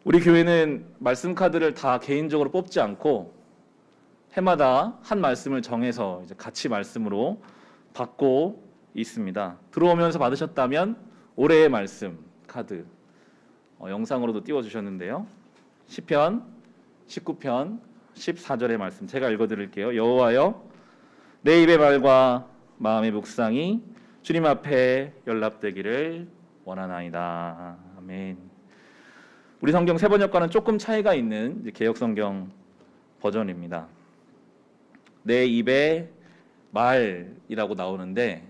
우리 교회는 말씀 카드를 다 개인적으로 뽑지 않고 해마다 한 말씀을 정해서 이제 같이 말씀으로 받고 있습니다. 들어오면서 받으셨다면 올해의 말씀 카드 영상으로도 띄워주셨는데요. 시편 19편 14절의 말씀 제가 읽어드릴게요. 여호와여 내 입의 말과 마음의 묵상이 주님 앞에 연락되기를 원하나이다. 아멘. 우리 성경 세번역과는 조금 차이가 있는 개역성경 버전입니다. 내 입에 말이라고 나오는데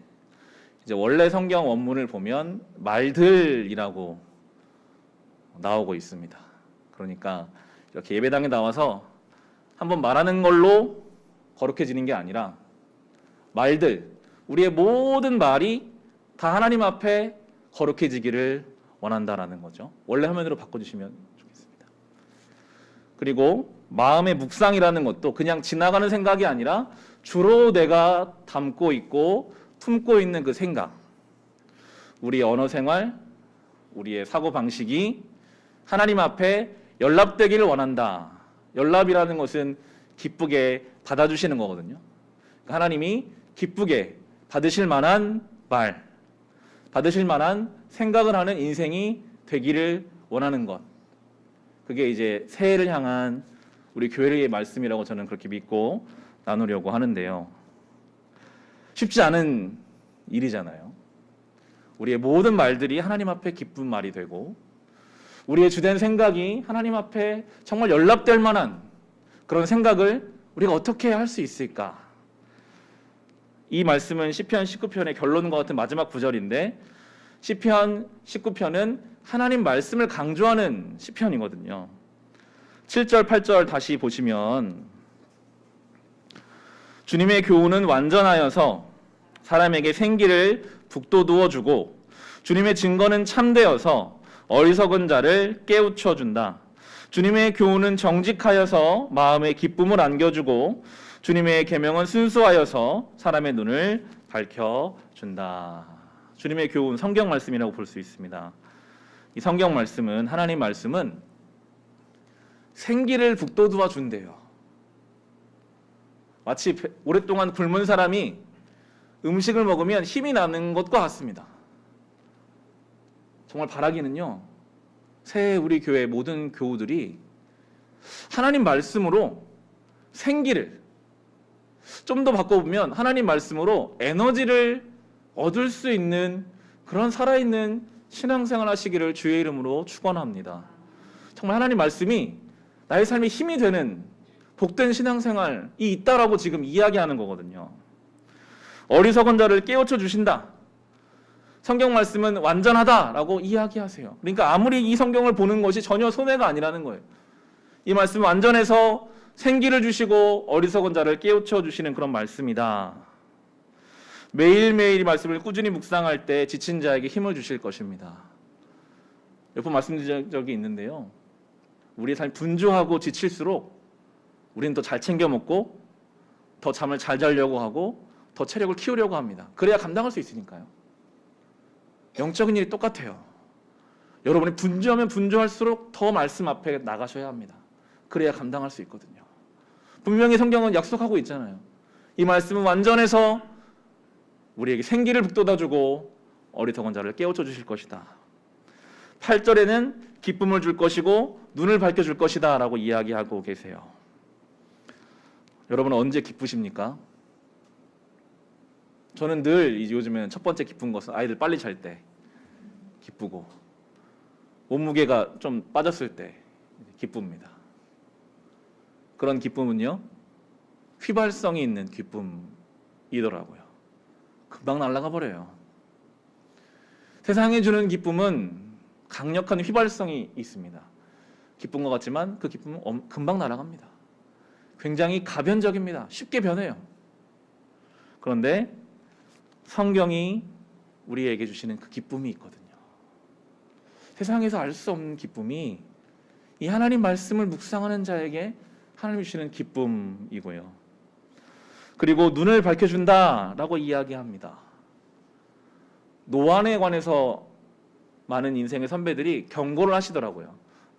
이제 원래 성경 원문을 보면 말들이라고 나오고 있습니다. 그러니까 이렇게 예배당에 나와서 한번 말하는 걸로 거룩해지는 게 아니라 말들, 우리의 모든 말이 다 하나님 앞에 거룩해지기를 원한다라는 거죠. 원래 화면으로 바꿔주시면 좋겠습니다. 그리고 마음의 묵상이라는 것도 그냥 지나가는 생각이 아니라 주로 내가 담고 있고 품고 있는 그 생각, 우리의 언어 생활, 우리의 사고 방식이 하나님 앞에 연락되기를 원한다. 연락이라는 것은 기쁘게 받아주시는 거거든요. 그러니까 하나님이 기쁘게 받으실 만한 말, 받으실 만한 생각을 하는 인생이 되기를 원하는 것. 그게 이제 새해를 향한 우리 교회의 말씀이라고 저는 그렇게 믿고 나누려고 하는데요. 쉽지 않은 일이잖아요. 우리의 모든 말들이 하나님 앞에 기쁜 말이 되고 우리의 주된 생각이 하나님 앞에 정말 연락될 만한 그런 생각을 우리가 어떻게 할 수 있을까? 이 말씀은 시편 19편의 결론과 같은 마지막 구절인데 시편 19편은 하나님 말씀을 강조하는 시편이거든요. 7절, 8절 다시 보시면 주님의 교훈은 완전하여서 사람에게 생기를 북돋우어 주고 주님의 증거는 참되어서 어리석은 자를 깨우쳐 준다. 주님의 교훈은 정직하여서 마음에 기쁨을 안겨주고 주님의 계명은 순수하여서 사람의 눈을 밝혀준다. 주님의 교훈, 성경 말씀이라고 볼 수 있습니다. 이 성경 말씀은, 하나님 말씀은 생기를 북돋워 준대요. 마치 오랫동안 굶은 사람이 음식을 먹으면 힘이 나는 것과 같습니다. 정말 바라기는요, 새해 우리 교회 모든 교우들이 하나님 말씀으로 생기를, 좀 더 바꿔보면 하나님 말씀으로 에너지를 얻을 수 있는 그런 살아있는 신앙생활 하시기를 주의 이름으로 축원합니다. 정말 하나님 말씀이 나의 삶에 힘이 되는 복된 신앙생활이 있다라고 지금 이야기하는 거거든요. 어리석은 자를 깨우쳐 주신다. 성경 말씀은 완전하다라고 이야기하세요. 그러니까 아무리 이 성경을 보는 것이 전혀 손해가 아니라는 거예요. 이 말씀은 완전해서 생기를 주시고 어리석은 자를 깨우쳐 주시는 그런 말씀이다. 매일매일 이 말씀을 꾸준히 묵상할 때 지친 자에게 힘을 주실 것입니다. 몇 번 말씀드린 적이 있는데요. 우리의 삶이 분주하고 지칠수록 우리는 더 잘 챙겨 먹고 더 잠을 잘 자려고 하고 더 체력을 키우려고 합니다. 그래야 감당할 수 있으니까요. 영적인 일이 똑같아요. 여러분이 분주하면 분주할수록 더 말씀 앞에 나가셔야 합니다. 그래야 감당할 수 있거든요. 분명히 성경은 약속하고 있잖아요. 이 말씀은 완전해서 우리에게 생기를 북돋아주고 어리석은 자를 깨우쳐 주실 것이다. 8절에는 기쁨을 줄 것이고 눈을 밝혀줄 것이다 라고 이야기하고 계세요. 여러분은 언제 기쁘십니까? 저는 늘 요즘에는 첫 번째 기쁜 것은 아이들 빨리 잘 때 기쁘고 몸무게가 좀 빠졌을 때 기쁩니다. 그런 기쁨은요, 휘발성이 있는 기쁨이더라고요. 금방 날아가 버려요. 세상이 주는 기쁨은 강력한 휘발성이 있습니다. 기쁜 것 같지만 그 기쁨은 금방 날아갑니다. 굉장히 가변적입니다. 쉽게 변해요. 그런데 성경이 우리에게 주시는 그 기쁨이 있거든요. 세상에서 알 수 없는 기쁨이 이 하나님 말씀을 묵상하는 자에게 하나님이 주시는 기쁨이고요. 그리고 눈을 밝혀준다라고 이야기합니다. 노안에 관해서 많은 인생의 선배들이 경고를 하시더라고요.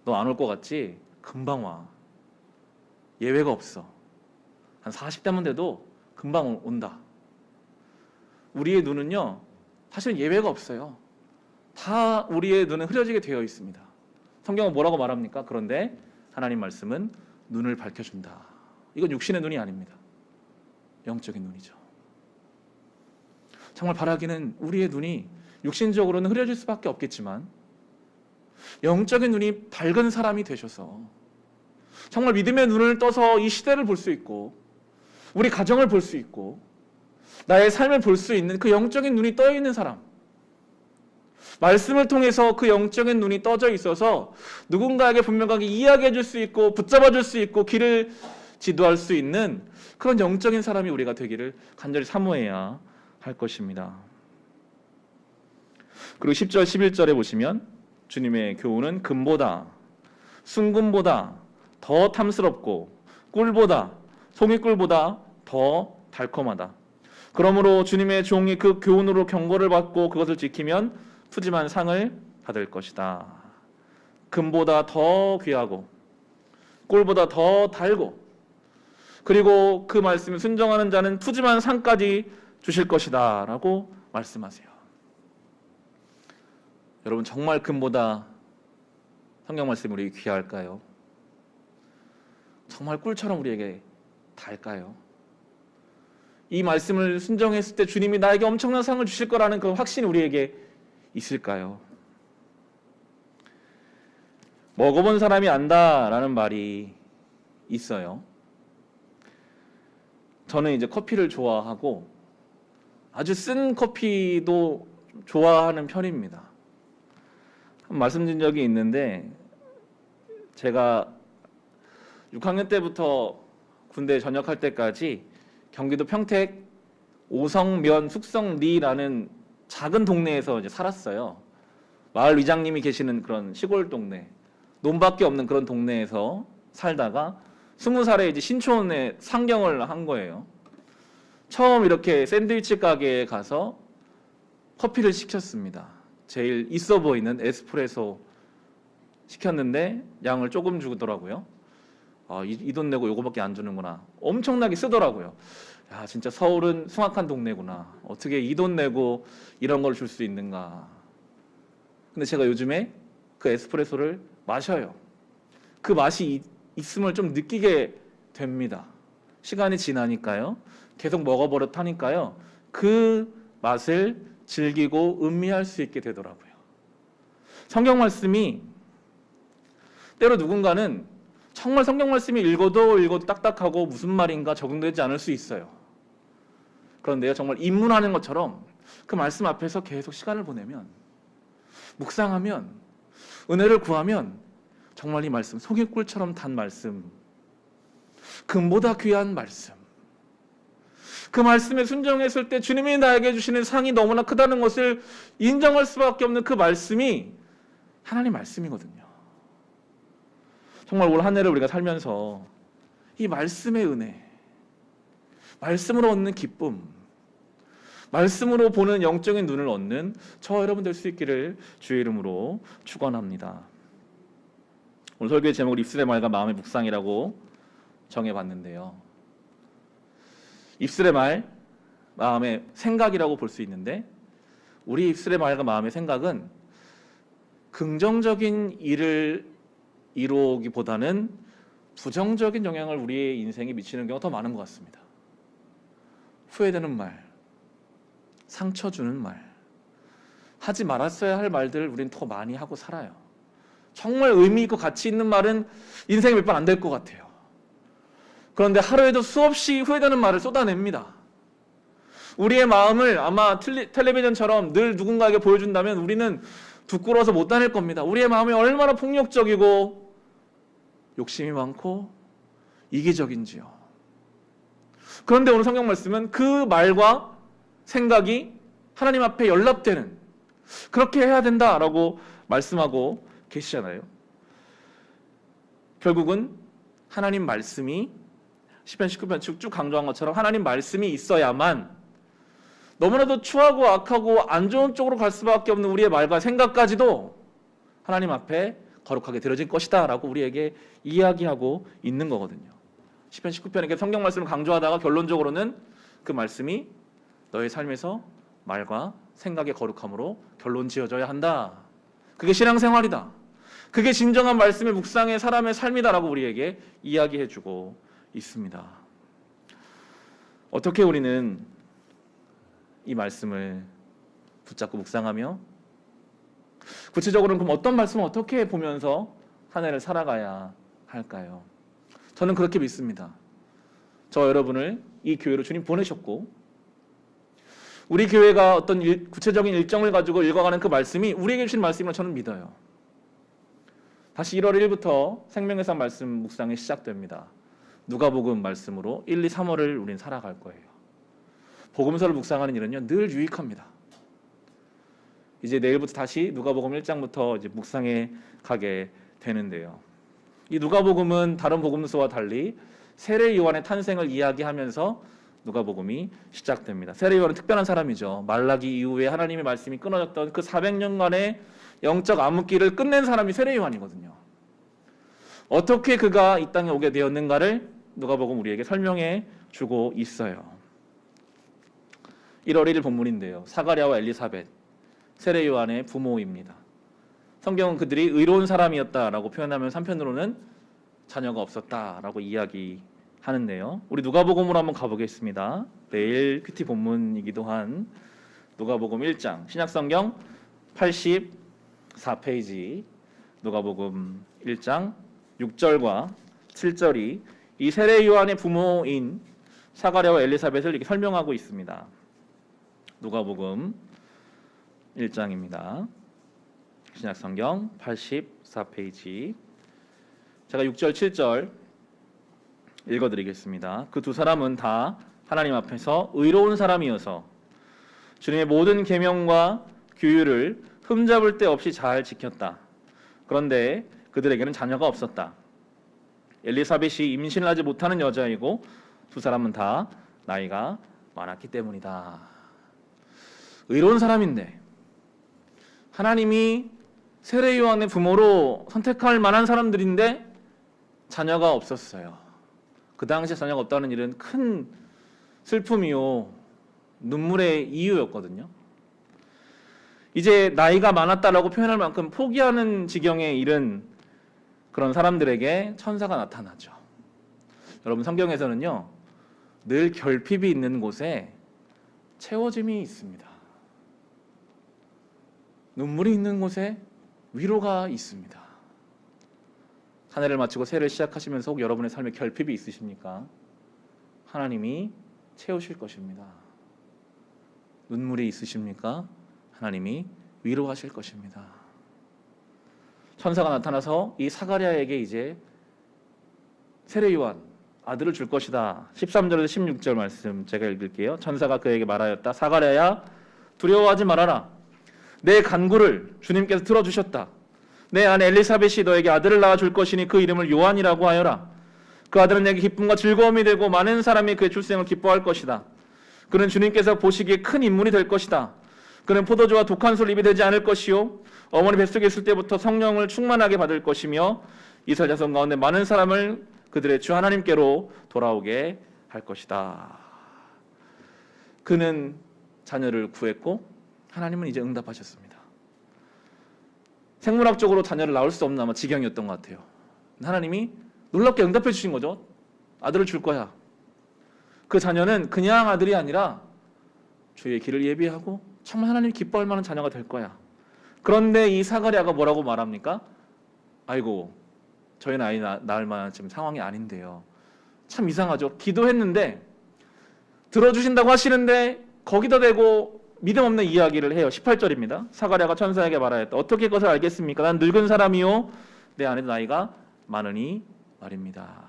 너 안 올 것 같지? 금방 와. 예외가 없어. 한 40대만 돼도 금방 온다. 우리의 눈은요, 사실 예외가 없어요. 다 우리의 눈은 흐려지게 되어 있습니다. 성경은 뭐라고 말합니까? 그런데 하나님 말씀은 눈을 밝혀준다. 이건 육신의 눈이 아닙니다. 영적인 눈이죠. 정말 바라기는 우리의 눈이 육신적으로는 흐려질 수밖에 없겠지만 영적인 눈이 밝은 사람이 되셔서 정말 믿음의 눈을 떠서 이 시대를 볼 수 있고 우리 가정을 볼 수 있고 나의 삶을 볼 수 있는 그 영적인 눈이 떠 있는 사람, 말씀을 통해서 그 영적인 눈이 떠져 있어서 누군가에게 분명하게 이야기해 줄 수 있고 붙잡아 줄 수 있고 길을 지도할 수 있는 그런 영적인 사람이 우리가 되기를 간절히 사모해야 할 것입니다. 그리고 10절 11절에 보시면 주님의 교훈은 금보다 순금보다 더 탐스럽고 꿀보다 송이꿀보다 더 달콤하다. 그러므로 주님의 종이 그 교훈으로 경고를 받고 그것을 지키면 푸짐한 상을 받을 것이다. 금보다 더 귀하고 꿀보다 더 달고 그리고 그 말씀에 순종하는 자는 푸짐한 상까지 주실 것이다 라고 말씀하세요. 여러분, 정말 금보다 성경 말씀이 우리에게 귀할까요? 정말 꿀처럼 우리에게 달까요? 이 말씀을 순종했을 때 주님이 나에게 엄청난 상을 주실 거라는 그 확신이 우리에게 있을까요? 먹어본 사람이 안다라는 말이 있어요. 저는 이제 커피를 좋아하고 아주 쓴 커피도 좋아하는 편입니다. 말씀드린 적이 있는데 제가 6학년 때부터 군대 전역할 때까지 경기도 평택 오성면 숙성리라는 작은 동네에서 이제 살았어요. 마을 위장님이 계시는 그런 시골 동네, 논밖에 없는 그런 동네에서 살다가 20살에 이제 신촌에 상경을 한 거예요. 처음 이렇게 샌드위치 가게에 가서 커피를 시켰습니다. 제일 있어 보이는 에스프레소 시켰는데 양을 조금 주더라고요. 이 돈 내고 요거밖에 안 주는구나. 엄청나게 쓰더라고요. 야, 진짜 서울은 숭악한 동네구나. 어떻게 이 돈 내고 이런 걸 줄 수 있는가. 근데 제가 요즘에 그 에스프레소를 마셔요. 그 맛이 있음을 좀 느끼게 됩니다. 시간이 지나니까요. 계속 먹어버릇하니까요. 그 맛을 즐기고 음미할 수 있게 되더라고요. 성경 말씀이 때로 누군가는 정말 성경 말씀이 읽어도 딱딱하고 무슨 말인가 적응되지 않을 수 있어요. 그런데요, 정말 입문하는 것처럼 그 말씀 앞에서 계속 시간을 보내면, 묵상하면, 은혜를 구하면 정말 이 말씀, 송이꿀처럼 단 말씀, 금보다 귀한 말씀, 그 말씀에 순종했을 때 주님이 나에게 주시는 상이 너무나 크다는 것을 인정할 수밖에 없는 그 말씀이 하나님 말씀이거든요. 정말 올 한 해를 우리가 살면서 이 말씀의 은혜, 말씀으로 얻는 기쁨, 말씀으로 보는 영적인 눈을 얻는 저와 여러분 될 수 있기를 주의 이름으로 축원합니다. 오늘 설교의 제목을 입술의 말과 마음의 묵상이라고 정해봤는데요. 입술의 말, 마음의 생각이라고 볼 수 있는데 우리 입술의 말과 마음의 생각은 긍정적인 일을 이루기보다는 부정적인 영향을 우리의 인생에 미치는 경우가 더 많은 것 같습니다. 후회되는 말, 상처 주는 말, 하지 말았어야 할 말들을 우리는 더 많이 하고 살아요. 정말 의미 있고 가치 있는 말은 인생에 몇 번 안 될 것 같아요. 그런데 하루에도 수없이 후회되는 말을 쏟아냅니다. 우리의 마음을 아마 텔레비전처럼 늘 누군가에게 보여준다면 우리는 부끄러워서 못 다닐 겁니다. 우리의 마음이 얼마나 폭력적이고 욕심이 많고 이기적인지요. 그런데 오늘 성경 말씀은 그 말과 생각이 하나님 앞에 연락되는, 그렇게 해야 된다라고 말씀하고 계시잖아요. 결국은 하나님 말씀이 시편 19편 쭉 강조한 것처럼 하나님 말씀이 있어야만 너무나도 추하고 악하고 안 좋은 쪽으로 갈 수밖에 없는 우리의 말과 생각까지도 하나님 앞에 거룩하게 드려질 것이다 라고 우리에게 이야기하고 있는 거거든요. 시편 19편에 성경 말씀을 강조하다가 결론적으로는 그 말씀이 너의 삶에서 말과 생각의 거룩함으로 결론 지어져야 한다. 그게 신앙생활이다. 그게 진정한 말씀의 묵상의 사람의 삶이다라고 우리에게 이야기해주고 있습니다. 어떻게 우리는 이 말씀을 붙잡고 묵상하며 구체적으로는 그럼 어떤 말씀을 어떻게 보면서 한 해를 살아가야 할까요? 저는 그렇게 믿습니다. 저 여러분을 이 교회로 주님 보내셨고 우리 교회가 어떤 구체적인 일정을 가지고 읽어가는 그 말씀이 우리에게 주신 말씀이라고 저는 믿어요. 다시 1월 1일부터 생명의 산 말씀 묵상이 시작됩니다. 누가복음 말씀으로 1, 2, 3월을 우린 살아갈 거예요. 복음서를 묵상하는 일은요 늘 유익합니다. 이제 내일부터 다시 누가복음 1장부터 이제 묵상해 가게 되는데요. 이 누가복음은 다른 복음서와 달리 세례 요한의 탄생을 이야기하면서 누가복음이 시작됩니다. 세례 요한은 특별한 사람이죠. 말라기 이후에 하나님의 말씀이 끊어졌던 그 400년간의 영적 암흑기를 끝낸 사람이 세례 요한이거든요. 어떻게 그가 이 땅에 오게 되었는가를 누가복음 우리에게 설명해 주고 있어요. 1월 1일 본문인데요. 사가랴와 엘리사벳, 세례 요한의 부모입니다. 성경은 그들이 의로운 사람이었다라고 표현하면 한편으로는 자녀가 없었다라고 이야기하는데요. 우리 누가복음으로 한번 가보겠습니다. 내일 큐티 본문이기도 한 누가복음 1장, 신약성경 84페이지 누가복음 1장 6절과 7절이 이 세례 요한의 부모인 사가랴와 엘리사벳을 이렇게 설명하고 있습니다. 누가복음 1장입니다. 신약성경 84페이지. 제가 6절 7절 읽어드리겠습니다. 그 두 사람은 다 하나님 앞에서 의로운 사람이어서 주님의 모든 계명과 규율을 흠잡을 데 없이 잘 지켰다. 그런데 그들에게는 자녀가 없었다. 엘리사벳이 임신을 하지 못하는 여자이고 두 사람은 다 나이가 많았기 때문이다. 의로운 사람인데 하나님이 세례 요한의 부모로 선택할 만한 사람들인데 자녀가 없었어요. 그 당시에 자녀가 없다는 일은 큰 슬픔이요 눈물의 이유였거든요. 이제 나이가 많았다라고 표현할 만큼 포기하는 지경에 이른 그런 사람들에게 천사가 나타나죠. 여러분 성경에서는요 늘 결핍이 있는 곳에 채워짐이 있습니다. 눈물이 있는 곳에 위로가 있습니다. 한 해를 마치고 새해를 시작하시면서 혹 여러분의 삶에 결핍이 있으십니까? 하나님이 채우실 것입니다. 눈물이 있으십니까? 하나님이 위로하실 것입니다. 천사가 나타나서 이 사가랴에게 이제 세례 요한 아들을 줄 것이다. 13절에서 16절 말씀 제가 읽을게요. 천사가 그에게 말하였다. 사가랴야 두려워하지 말아라. 내 간구를 주님께서 들어주셨다. 내 아내 엘리사벳이 너에게 아들을 낳아줄 것이니 그 이름을 요한이라고 하여라. 그 아들은 내게 기쁨과 즐거움이 되고 많은 사람이 그의 출생을 기뻐할 것이다. 그는 주님께서 보시기에 큰 인물이 될 것이다. 그는 포도주와 독한 술 입이 되지 않을 것이요 어머니 뱃속에 있을 때부터 성령을 충만하게 받을 것이며 이스라엘 자손 가운데 많은 사람을 그들의 주 하나님께로 돌아오게 할 것이다. 그는 자녀를 구했고 하나님은 이제 응답하셨습니다. 생물학적으로 자녀를 낳을 수 없는 아마 지경이었던 것 같아요. 하나님이 놀랍게 응답해 주신 거죠. 아들을 줄 거야. 그 자녀는 그냥 아들이 아니라 주의 길을 예비하고 정말 하나님이 기뻐할 만한 자녀가 될 거야. 그런데 이 사가랴가 뭐라고 말합니까? 아이고 저희는 아이 낳을 만한 지금 상황이 아닌데요. 참 이상하죠. 기도했는데 들어주신다고 하시는데 거기다 대고 믿음 없는 이야기를 해요. 18절입니다. 사가랴가 천사에게 말하였다. 어떻게 그것을 알겠습니까? 난 늙은 사람이요 내 아내도 나이가 많으니 말입니다.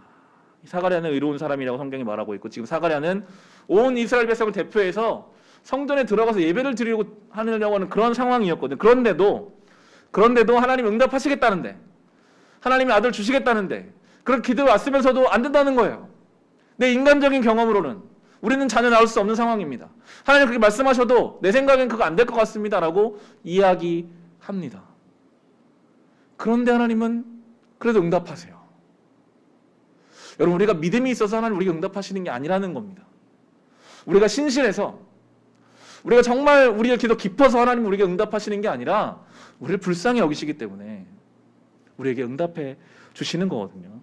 사가랴는 의로운 사람이라고 성경이 말하고 있고 지금 사가랴는 온 이스라엘 백성을 대표해서 성전에 들어가서 예배를 드리려고 하려고 하는 그런 상황이었거든요. 그런데도 하나님 응답하시겠다는데 하나님이 아들 주시겠다는데 그런 기도가 왔으면서도 안 된다는 거예요. 내 인간적인 경험으로는 우리는 자녀 낳을 수 없는 상황입니다. 하나님 그렇게 말씀하셔도 내 생각엔 그거 안 될 것 같습니다 라고 이야기합니다. 그런데 하나님은 그래도 응답하세요. 여러분, 우리가 믿음이 있어서 하나님 우리가 응답하시는 게 아니라는 겁니다. 우리가 신실해서, 우리가 정말 우리의 기도 깊어서 하나님 우리에게 응답하시는 게 아니라 우리를 불쌍히 여기시기 때문에 우리에게 응답해 주시는 거거든요.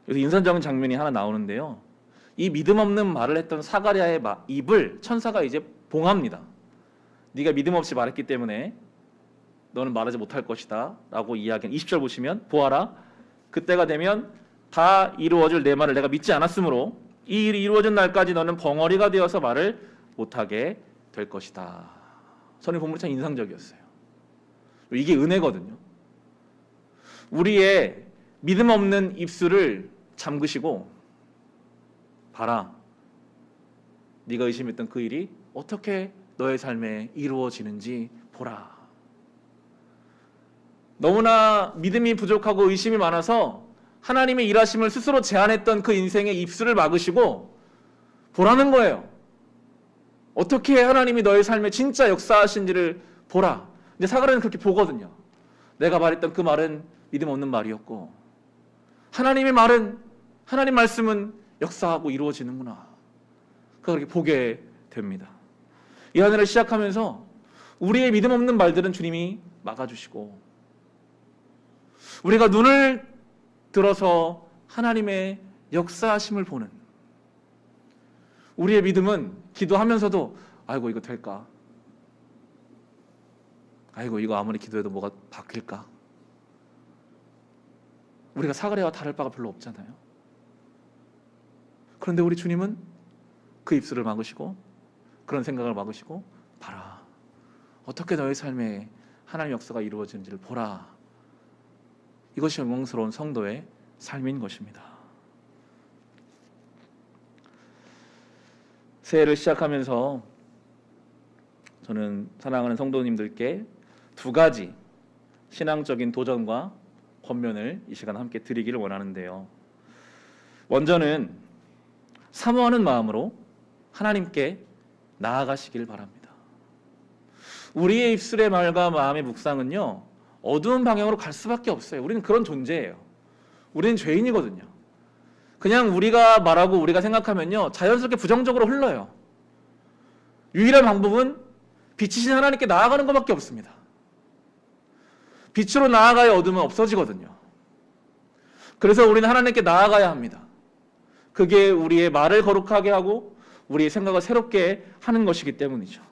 여기서 인상적인 장면이 하나 나오는데요. 이 믿음 없는 말을 했던 사가랴의 입을 천사가 이제 봉합니다. 네가 믿음 없이 말했기 때문에 너는 말하지 못할 것이다 라고 이야기한 20절 보시면, 보아라, 그때가 되면 다 이루어질 내 말을 내가 믿지 않았으므로 이 일이 이루어진 날까지 너는 벙어리가 되어서 말을 못하게 될 것이다. 저는 본문이 참 인상적이었어요. 이게 은혜거든요. 우리의 믿음 없는 입술을 잠그시고, 봐라, 네가 의심했던 그 일이 어떻게 너의 삶에 이루어지는지 보라. 너무나 믿음이 부족하고 의심이 많아서 하나님의 일하심을 스스로 제한했던 그 인생의 입술을 막으시고 보라는 거예요. 어떻게 하나님이 너의 삶에 진짜 역사하신지를 보라. 이제 사가랴는 그렇게 보거든요. 내가 말했던 그 말은 믿음 없는 말이었고, 하나님의 말은, 하나님 말씀은 역사하고 이루어지는구나. 그렇게 보게 됩니다. 이 한 해를 시작하면서 우리의 믿음 없는 말들은 주님이 막아주시고, 우리가 눈을 들어서 하나님의 역사하심을 보는, 우리의 믿음은 기도하면서도 아이고 이거 될까? 아이고 이거 아무리 기도해도 뭐가 바뀔까? 우리가 사가랴와 다를 바가 별로 없잖아요. 그런데 우리 주님은 그 입술을 막으시고 그런 생각을 막으시고, 봐라, 어떻게 너의 삶에 하나님의 역사가 이루어지는지를 보라. 이것이 영광스러운 성도의 삶인 것입니다. 새해를 시작하면서 저는 사랑하는 성도님들께 두 가지 신앙적인 도전과 권면을 이 시간 함께 드리기를 원하는데요. 먼저는 사모하는 마음으로 하나님께 나아가시길 바랍니다. 우리의 입술의 말과 마음의 묵상은요, 어두운 방향으로 갈 수밖에 없어요. 우리는 그런 존재예요. 우리는 죄인이거든요. 그냥 우리가 말하고 우리가 생각하면요, 자연스럽게 부정적으로 흘러요. 유일한 방법은 빛이신 하나님께 나아가는 것밖에 없습니다. 빛으로 나아가야 어둠은 없어지거든요. 그래서 우리는 하나님께 나아가야 합니다. 그게 우리의 말을 거룩하게 하고 우리의 생각을 새롭게 하는 것이기 때문이죠.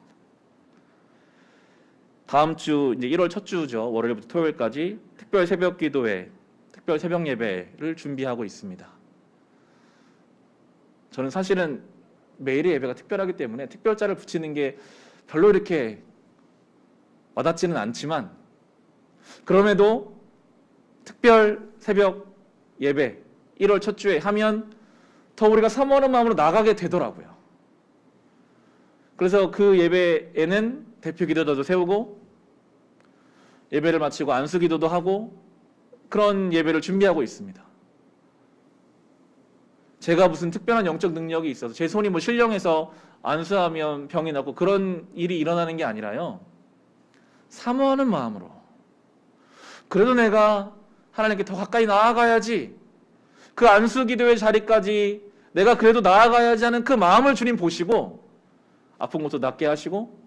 다음 주 이제 1월 첫 주죠. 월요일부터 토요일까지 특별 새벽 기도회, 특별 새벽 예배를 준비하고 있습니다. 저는 사실은 매일의 예배가 특별하기 때문에 특별자를 붙이는 게 별로 이렇게 와닿지는 않지만, 그럼에도 특별 새벽 예배 1월 첫 주에 하면 더 우리가 사모하는 마음으로 나가게 되더라고요. 그래서 그 예배에는 대표 기도자도 세우고 예배를 마치고 안수 기도도 하고 그런 예배를 준비하고 있습니다. 제가 무슨 특별한 영적 능력이 있어서 제 손이 뭐 신령해서 안수하면 병이 낫고 그런 일이 일어나는 게 아니라요, 사모하는 마음으로, 그래도 내가 하나님께 더 가까이 나아가야지, 그 안수 기도의 자리까지 내가 그래도 나아가야지 하는 그 마음을 주님 보시고 아픈 것도 낫게 하시고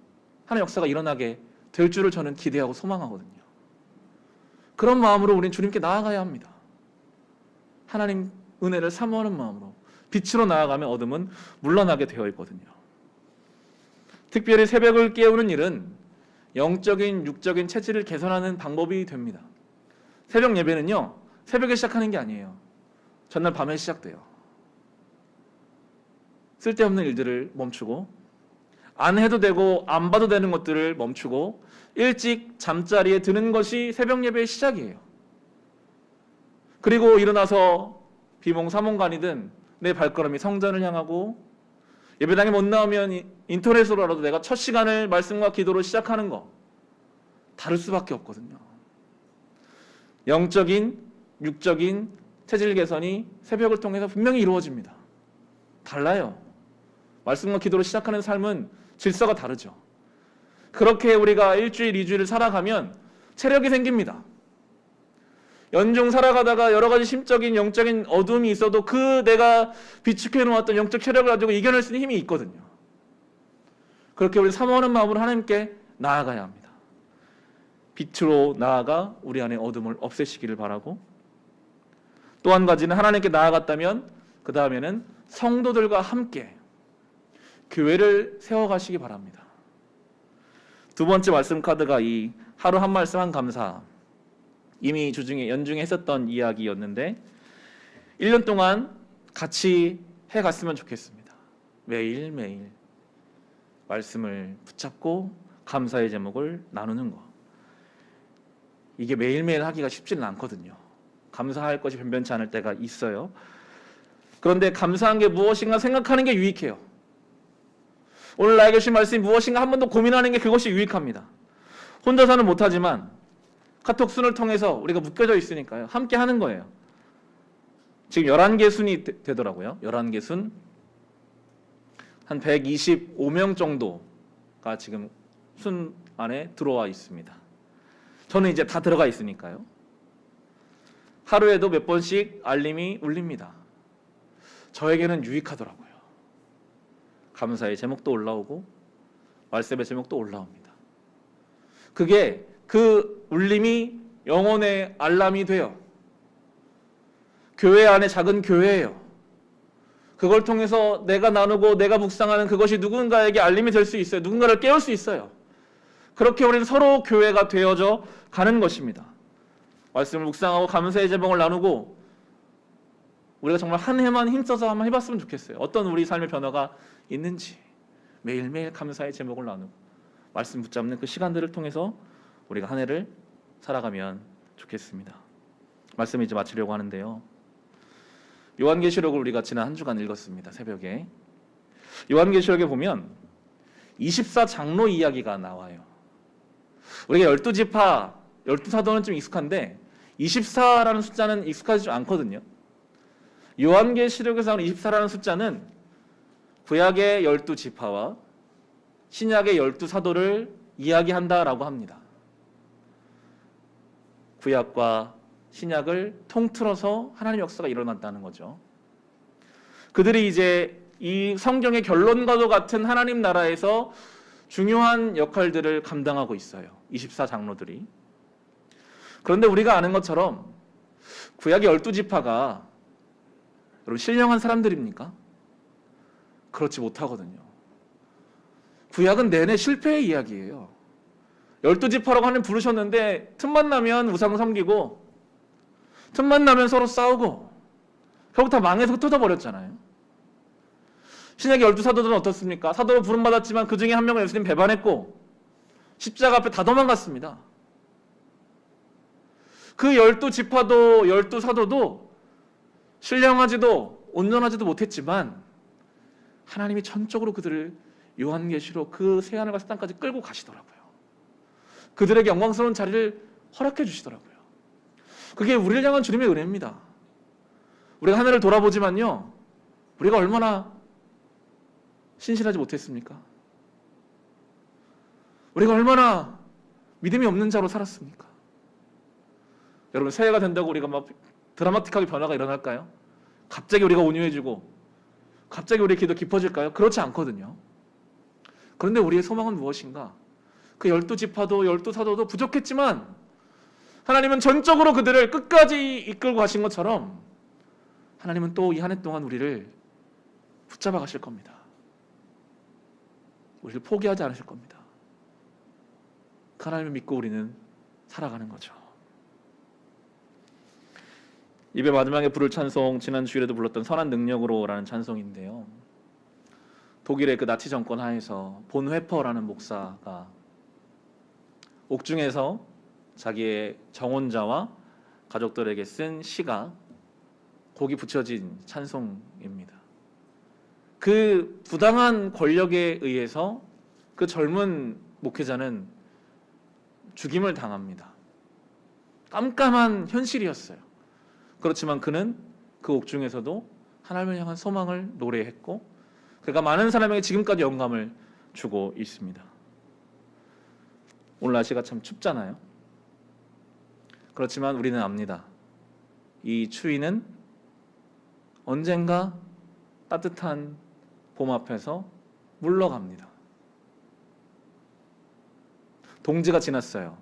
하나님의 역사가 일어나게 될 줄을 저는 기대하고 소망하거든요. 그런 마음으로 우리는 주님께 나아가야 합니다. 하나님 은혜를 사모하는 마음으로 빛으로 나아가면 어둠은 물러나게 되어 있거든요. 특별히 새벽을 깨우는 일은 영적인 육적인 체질을 개선하는 방법이 됩니다. 새벽 예배는요, 새벽에 시작하는 게 아니에요. 전날 밤에 시작돼요. 쓸데없는 일들을 멈추고, 안 해도 되고 안 봐도 되는 것들을 멈추고 일찍 잠자리에 드는 것이 새벽 예배의 시작이에요. 그리고 일어나서 비몽사몽간이든 내 발걸음이 성전을 향하고, 예배당에 못 나오면 인터넷으로라도 내가 첫 시간을 말씀과 기도로 시작하는 거 다를 수밖에 없거든요. 영적인 육적인 체질 개선이 새벽을 통해서 분명히 이루어집니다. 달라요. 말씀과 기도로 시작하는 삶은 질서가 다르죠. 그렇게 우리가 일주일, 2주일을 살아가면 체력이 생깁니다. 연중 살아가다가 여러 가지 심적인 영적인 어둠이 있어도 그 내가 비축해 놓았던 영적 체력을 가지고 이겨낼 수 있는 힘이 있거든요. 그렇게 우리 사모하는 마음으로 하나님께 나아가야 합니다. 빛으로 나아가 우리 안에 어둠을 없애시기를 바라고, 또 한 가지는 하나님께 나아갔다면 그 다음에는 성도들과 함께 교회를 세워가시기 바랍니다. 두 번째 말씀 카드가 이 하루 한 말씀 한 감사, 이미 주중에 연중에 했었던 이야기였는데 1년 동안 같이 해갔으면 좋겠습니다. 매일매일 말씀을 붙잡고 감사의 제목을 나누는 거, 이게 매일매일 하기가 쉽지는 않거든요. 감사할 것이 변변치 않을 때가 있어요. 그런데 감사한 게 무엇인가 생각하는 게 유익해요. 오늘 나에게 주신 말씀이 무엇인가 한 번 더 고민하는 게 그것이 유익합니다. 혼자서는 못하지만 카톡 순을 통해서 우리가 묶여져 있으니까요. 함께 하는 거예요. 지금 11개 순이 되더라고요. 11개 순. 한 125명 정도가 지금 순 안에 들어와 있습니다. 저는 이제 다 들어가 있으니까요. 하루에도 몇 번씩 알림이 울립니다. 저에게는 유익하더라고요. 감사의 제목도 올라오고 말씀의 제목도 올라옵니다. 그게 그 울림이 영혼의 알람이 돼요. 교회 안에 작은 교회예요. 그걸 통해서 내가 나누고 내가 묵상하는 그것이 누군가에게 알림이 될 수 있어요. 누군가를 깨울 수 있어요. 그렇게 우리는 서로 교회가 되어져 가는 것입니다. 말씀을 묵상하고 감사의 제목을 나누고 우리가 정말 한 해만 힘써서 한번 해봤으면 좋겠어요. 어떤 우리 삶의 변화가 있는지 매일매일 감사의 제목을 나누고 말씀 붙잡는 그 시간들을 통해서 우리가 한 해를 살아가면 좋겠습니다. 말씀 이제 마치려고 하는데요. 요한계시록을 우리가 지난 한 주간 읽었습니다. 새벽에. 요한계시록에 보면 24장로 이야기가 나와요. 우리가 12지파, 12사도는 좀 익숙한데 24라는 숫자는 익숙하지 않거든요. 요한계시록에서 나오는 24라는 숫자는 구약의 12지파와 신약의 12사도를 이야기한다라고 합니다. 구약과 신약을 통틀어서 하나님의 역사가 일어났다는 거죠. 그들이 이제 이 성경의 결론과도 같은 하나님 나라에서 중요한 역할들을 감당하고 있어요. 24장로들이. 그런데 우리가 아는 것처럼 구약의 12지파가 여러분 신령한 사람들입니까? 그렇지 못하거든요. 구약은 내내 실패의 이야기예요. 12지파라고 하나님 부르셨는데 틈만 나면 우상 섬기고 틈만 나면 서로 싸우고 결국 다 망해서 흩어져 버렸잖아요. 신약의 12사도들은 어떻습니까? 사도로 부름받았지만 그 중에 한 명을 예수님 배반했고 십자가 앞에 다 도망갔습니다. 그 12지파도 12사도도 신령하지도 온전하지도 못했지만 하나님이 전적으로 그들을 요한계시록 그 새하늘과 땅까지 끌고 가시더라고요. 그들에게 영광스러운 자리를 허락해 주시더라고요. 그게 우리를 향한 주님의 은혜입니다. 우리가 하늘을 돌아보지만요, 우리가 얼마나 신실하지 못했습니까? 우리가 얼마나 믿음이 없는 자로 살았습니까? 여러분, 새해가 된다고 우리가 막 드라마틱하게 변화가 일어날까요? 갑자기 우리가 온유해지고 갑자기 우리의 기도 깊어질까요? 그렇지 않거든요. 그런데 우리의 소망은 무엇인가? 그 12지파도 12사도도 부족했지만 하나님은 전적으로 그들을 끝까지 이끌고 가신 것처럼 하나님은 또 이 한 해 동안 우리를 붙잡아 가실 겁니다. 우리를 포기하지 않으실 겁니다. 그 하나님을 믿고 우리는 살아가는 거죠. 입의 마지막에 부를 찬송, 지난 주일에도 불렀던 선한 능력으로라는 찬송인데요. 독일의 그 나치 정권 하에서 본 회퍼라는 목사가 옥중에서 자기의 정혼자와 가족들에게 쓴 시가 곡이 붙여진 찬송입니다. 그 부당한 권력에 의해서 그 젊은 목회자는 죽임을 당합니다. 깜깜한 현실이었어요. 그렇지만 그는 그 옥중에서도 하나님을 향한 소망을 노래했고 그가 많은 사람에게 지금까지 영감을 주고 있습니다. 오늘 날씨가 참 춥잖아요. 그렇지만 우리는 압니다. 이 추위는 언젠가 따뜻한 봄 앞에서 물러갑니다. 동지가 지났어요.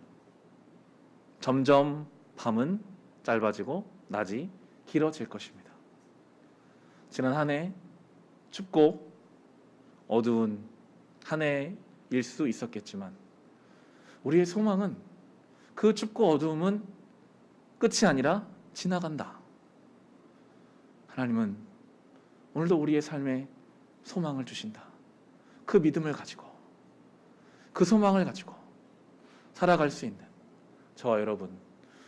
점점 밤은 짧아지고 낮이 길어질 것입니다. 지난 한 해 춥고 어두운 한 해일 수 있었겠지만 우리의 소망은 그 춥고 어두움은 끝이 아니라 지나간다. 하나님은 오늘도 우리의 삶에 소망을 주신다. 그 믿음을 가지고 그 소망을 가지고 살아갈 수 있는 저와 여러분,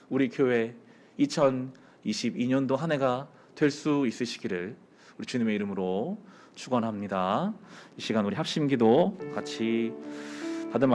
우리 교회 2022년도 한 해가 될 수 있으시기를 우리 주님의 이름으로 축원합니다. 이 시간 우리 합심기도 같이 받은 말씀